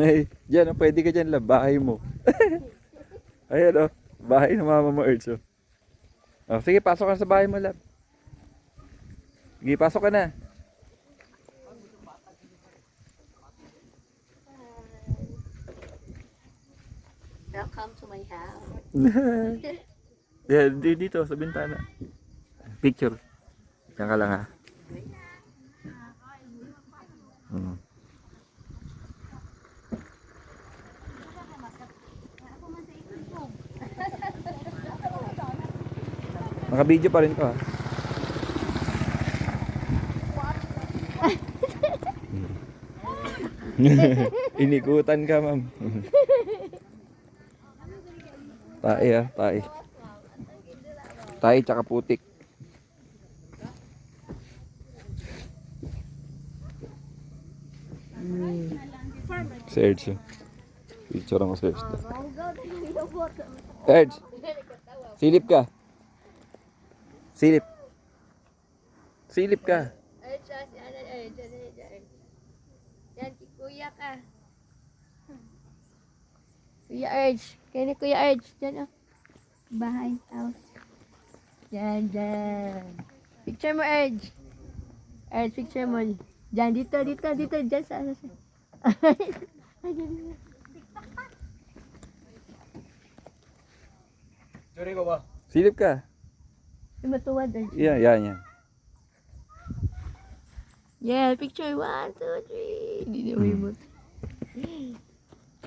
Ay, dyan, oh, pwede ka dyan, lab. Bahay mo. Ayan, oh. Bahay ng mama mo, Erds, oh. Oh, sige, pasok ka na sa bahay mo, lab. Sige, pasok ka na. Welcome to my house. Yeah, dito, sa bintana. Picture. Diyan ka lang, ha. Hmm. Naka-video pa rin ko, ha. Inikutan ka, ma'am. Tae, ha, tae. Tae tsaka putik. Si Erds, oh. Picture ako si Erds. Erds, silip ka. Silip. Silip ka. Yan, si Kuya ka. Kuya Urge. Kaya ni Kuya Urge. Diyan, oh. Bahay, house. Diyan, diyan. Picture mo, Urge. Urge, picture mo. Diyan, dito. Diyan sa ano siya. Ay, diyan. Sorry ko ba? Silip ka. Yung matuwad, Urge. Yan. Yeah, picture. 1, 2, 3. Hindi na may mo.